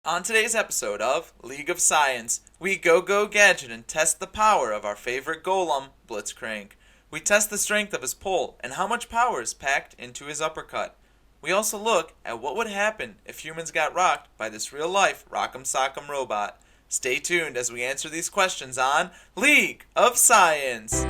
On today's episode of League of Science, we go gadget and test the power of our favorite golem, Blitzcrank. We test the strength of his pull and how much power is packed into his uppercut. We also look at what would happen if humans got rocked by this real-life Rock'em Sock'em robot. Stay tuned as we answer these questions on League of Science.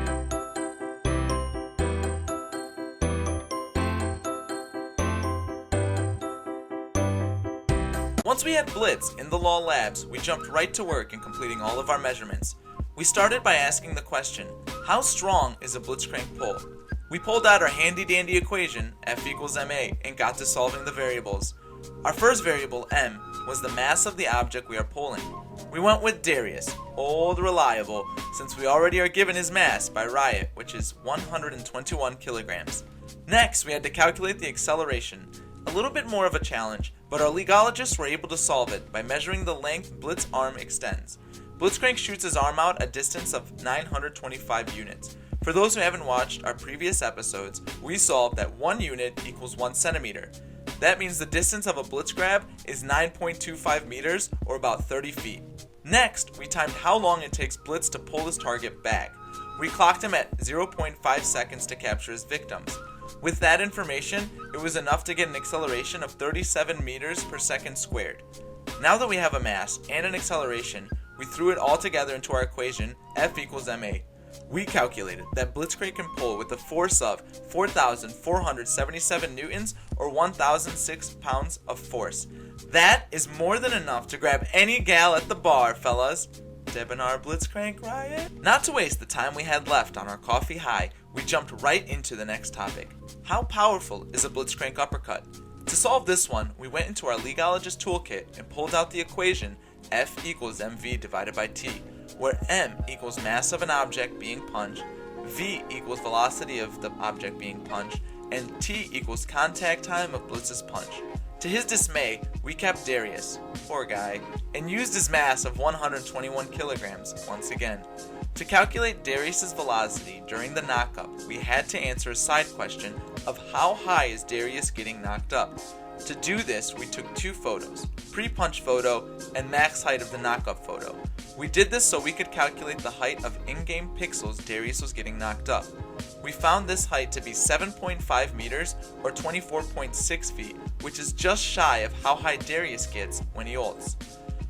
Once we had Blitz in the Law Labs, we jumped right to work in completing all of our measurements. We started by asking the question, how strong is a Blitzcrank pull? We pulled out our handy-dandy equation, F equals ma, and got to solving the variables. Our first variable, m, was the mass of the object we are pulling. We went with Darius, old reliable, since we already are given his mass by Riot, which is 121 kilograms. Next, we had to calculate the acceleration. A little bit more of a challenge, but our legologists were able to solve it by measuring the length Blitz arm extends. Blitzcrank shoots his arm out a distance of 925 units. For those who haven't watched our previous episodes, we solved that 1 unit equals 1 centimeter. That means the distance of a Blitz grab is 9.25 meters, or about 30 feet. Next, we timed how long it takes Blitz to pull his target back. We clocked him at 0.5 seconds to capture his victims. With that information, it was enough to get an acceleration of 37 meters per second squared. Now that we have a mass and an acceleration, we threw it all together into our equation, F equals ma. We calculated that Blitzcrank can pull with a force of 4,477 newtons or 1,006 pounds of force. That is more than enough to grab any gal at the bar, fellas. Debonair Blitzcrank Riot? Not to waste the time we had left on our coffee high, we jumped right into the next topic. How powerful is a Blitzcrank uppercut? To solve this one, we went into our legologist toolkit and pulled out the equation F equals mv divided by t, where m equals mass of an object being punched, v equals velocity of the object being punched, and t equals contact time of Blitz's punch. To his dismay, we kept Darius, poor guy, and used his mass of 121 kilograms once again. To calculate Darius's velocity during the knockup, we had to answer a side question of how high is Darius getting knocked up. To do this, we took 2 photos, pre-punch photo and max height of the knockup photo. We did this so we could calculate the height of in-game pixels Darius was getting knocked up. We found this height to be 7.5 meters or 24.6 feet, which is just shy of how high Darius gets when he ults.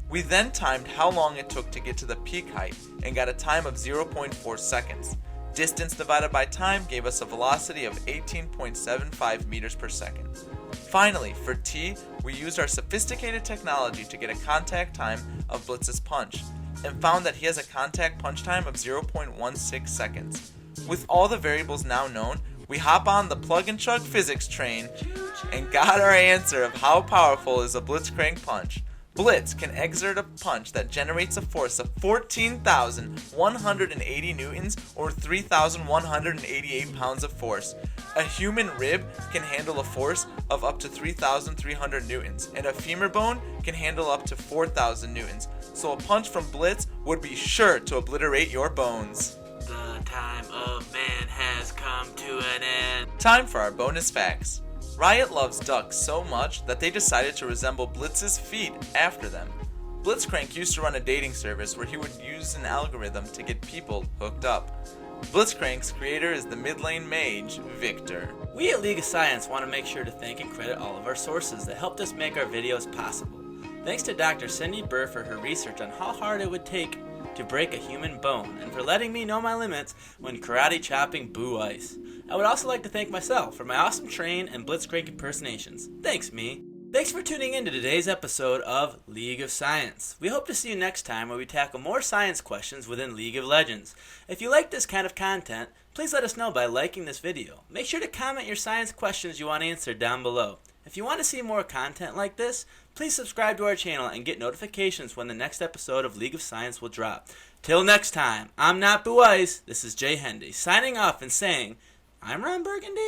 We then timed how long it took to get to the peak height and got a time of 0.4 seconds. Distance divided by time gave us a velocity of 18.75 meters per second. Finally, for T, we used our sophisticated technology to get a contact time of Blitz's punch, and found that he has a contact punch time of 0.16 seconds. With all the variables now known, we hop on the plug and chug physics train and got our answer of how powerful is a Blitzcrank punch. Blitz can exert a punch that generates a force of 14,180 newtons or 3,188 pounds of force. A human rib can handle a force of up to 3,300 newtons, and a femur bone can handle up to 4,000 newtons. So a punch from Blitz would be sure to obliterate your bones. The time of man has come to an end. Time for our bonus facts. Riot loves ducks so much that they decided to resemble Blitz's feet after them. Blitzcrank used to run a dating service where he would use an algorithm to get people hooked up. Blitzcrank's creator is the mid-lane mage, Victor. We at League of Science want to make sure to thank and credit all of our sources that helped us make our videos possible. Thanks to Dr. Cindy Burr for her research on how hard it would take to break a human bone, and for letting me know my limits when karate chopping Buice. I would also like to thank myself for my awesome train and Blitzcrank impersonations. Thanks, me. Thanks for tuning in to today's episode of League of Science. We hope to see you next time where we tackle more science questions within League of Legends. If you like this kind of content, please let us know by liking this video. Make sure to comment your science questions you want answered down below. If you want to see more content like this, please subscribe to our channel and get notifications when the next episode of League of Science will drop. Till next time, I'm not Buice, this is Jay Hendy, signing off and saying, I'm Ron Burgundy.